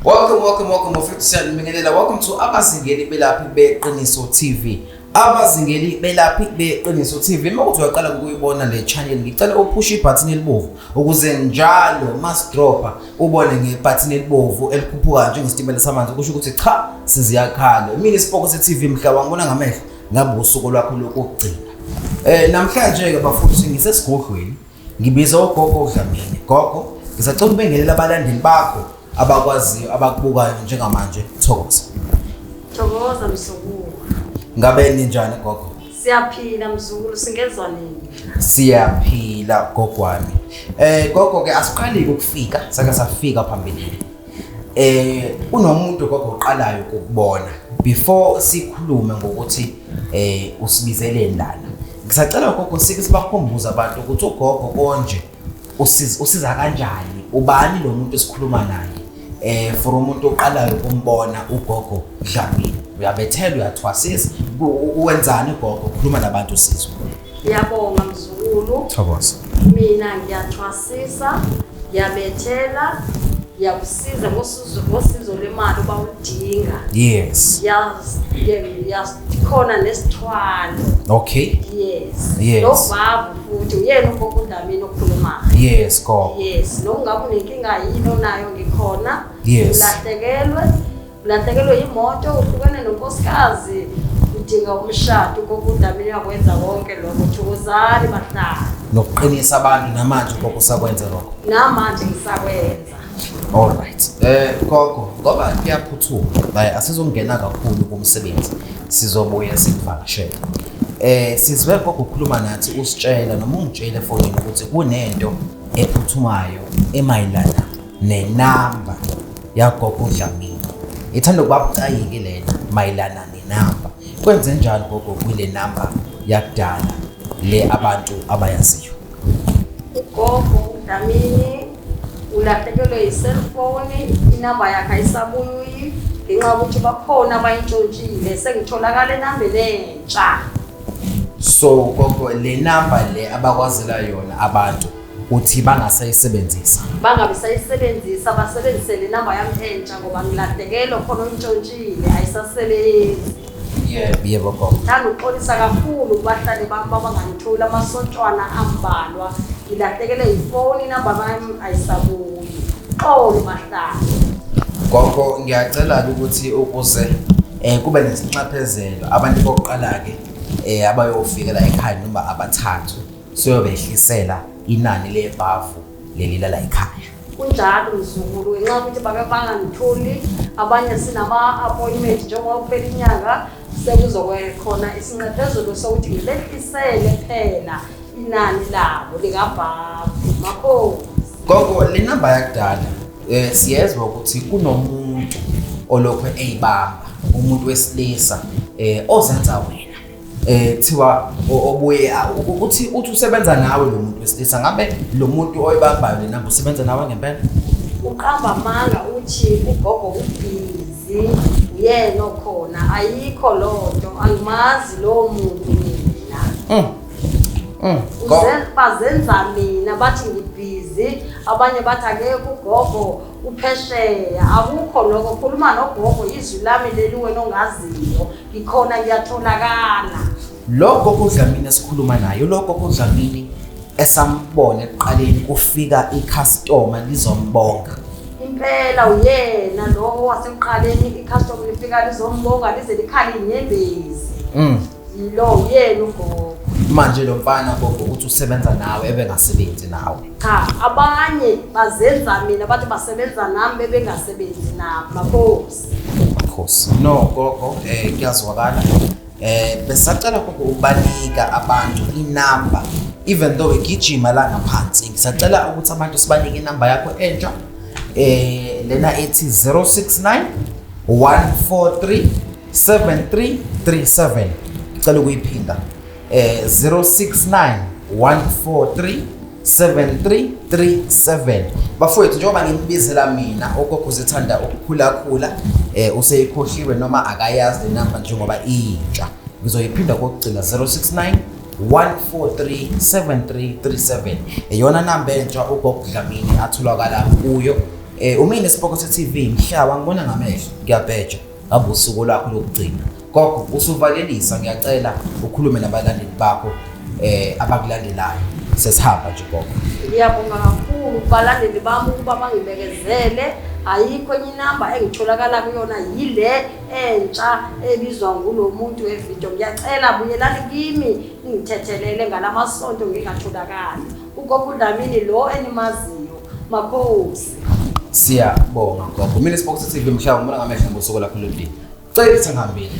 Welcome official Mingelela. Welcome to Abazingeli Belaphi Beqiniso TV. Abazingeli Belaphi Beqiniso TV. Mawuthi uyaqala ukuyibona le channel ngicela upushe ibutton elibovu ukuze njalo mas dropper ubone ngebutton elibovu elikhuphuka njengesitimela samanzi kusho ukuthi cha siziyakhala. Mina isipoko se-TV mhla wangibona ngamehlo ngabe usuku lwakho lokugcina. Namhlanje ke bafundisi ngisesigodlweni ngibiza ugogo uDlamini. Gogo ngisacela ubengelela abalandeli bakho abakwaziyo abakubukayo njengamanje Thokoza. Thokoza Msukulu. Ngabe ninjani gogo? Siyaphila Msukulu, singezwa nini? Siyaphila gogwami. Gogo ke asiqali ukufika, sake safika phambili. Unomuntu gogo oqalayo ukubona before sikhulume ngokuthi usibizele ndana. Ngisacela gogo sike sibakhumbuza abantu ukuthi ugogo konje usiza kanjani, ubani lo muntu esikhuluma naye. For umuntu oqalayo ukumbona ugogo Dlamini uyabethela uyathwasisa uwenzani gogo ukukhuluma nabantu sizwe. Ngiyabonga Msukulu. Thokoza. Mina ngiyathwasisa, ngiyabethela, ngiyakusiza ngosizo lemali obawudinga. Yes. Khona nesithwalo. Okay. Yes. Nobabu futhi uyena ugogo Dlamini okhulumayo. Yes gogo. Yes, nokungabe unenkinga yini nayo ngikhona. Yes. Ulahlekelwe imoto uhlukene nonkosikazi udinga umshado ugogo Dlamini yakwenza konke lokho. Thokozani bahlali. Nokuqinisa abantu namanje gogo sakwenza lokho. Namanje ngisakwenza. All right. Gogo, ngoba kuyaphuthuma, asizongena kakhulu kumsebenzi. Sizobuya sikuvakashela. Sizwe gogo ukukhuluma nathi usitshela noma ungitshele efonini ukuthi kunento ephuthumayo emayilana nenamba yagogo Dlamini. Ithanda ukubabucayike lena mayilana nenamba. Kwenze njani gogo kule namba yakudala le abantu abayaziyo? Ugogo Dlamini ulahlekelwe yi-cellphone, inamba yakhe ayisabuyi ngenxa ukuthi bakhona abayintshontshile sengitholakala enambeni entsha. So gogo le namba le abakwazela yona abantu uthi bangasayisebenzisa. Bangabe sayisebenzisa basebenzise le namba yami entsha ngoba ngilahlekelwe khona ontshontshiile ayisasebenzi. Yebo gogo. Ngithanda ukuxolisa kakhulu kubahlali bami abangangithola amasontshwana ambalwa. Ngilahlekelwe ifoni, inamba yami ayisabuyi. Xolo bahlali. Gogo ngiyacela ukuthi ukuze kube nesinxephezelo abantu bokuqala ke abayofika la ekhaya noma abathathu siyobehlisela inani lebhavu lelila la ekhaya. Kunjalo Msukulu ngenxa ukuthi bake bangangitholi abanye sinama appointment njengoba kuphela inyanga sekuzokhona isinxephezelo sokuthi ngilehlisele phela inani labo likabhavu. Makhosi. Gogo le namba yakudala siyezwa ukuthi kunomuntu olokho eyibamba, umuntu wesilisa ozenza wena. Thiwa obuye ukuthi usebenza nawe lo muntu wesilisa, ngabe lo muntu oyibambayo le namba usebenza nawe ngempela? Uqamba manga uthi ugogo ubhizi uyena okhona, ayikho lonto, angimazi lo muntu mina. Bazenza mina bathi ngibhizi, abanye bathi akekho ugogo uphesheya, akukho lokho. Khuluma nogogo izwi lami leli wena ongaziyo, ngikhona ngiyatholakala. Lo gogo Dlamini esikhuluma nayo, lo gogo Dlamini esambona eqaleni kufika icustomer lizombonga. Impela uyena lo wasemqaleni icustomer lifika lizombonga lize likhali inyembezi. Lo uyena ugogo. Manje lo mfana gogo uthi usebenza nawe ebengasebenzi nawe. Cha, abanye bazenza mina bathi basebenza nami bebengasebenzi nami. Makhosi. Makhosi. No gogo kuyazwakala. Besacela gogo ubanika abantu inamba even though igijima la ngaphansi. Ngisacela ukuthi abantu sibanike inamba yakho entsha. Lena ethi 069 143 7337. Ngicela ukuyiphinda. 069 143 7337. Bafowethu njengoba ngimibizela mina ugogo uzethanda ukukhula useyikhohliwe noma akayazi le namba njengoba intsha. Ngizoyiphinda kokugcina 069 143 7337. Eyona namba entsha ugogo Dlamini atholakala kuyo Umine Spokotho TV mhlaba ngibona ngamehlo ngiyabheja ngabe usuku lakho lokugcina gogo usuvalelisa ngiyacela ukhulume nabalandeli bakho abakulandelayo sesihamba nje gogo. Ngiyabonga kakhulu kubalandeli bami ukuba bangibekezele. Ayikho enye inamba engitholakala kuyona yile entsha ebizwa ngulo muntu wevideo. Ngiyacela buyelani kimi ngithethelele ngalamasonto ngingatholakali. Ugogo uDlamini lo enimaziyo. Makhosi. Siyabonga gogo. Mina Spokotho TV mhlaba ngibona ngamehlo ngosuku lakho lokugcina. Cela ngihambile.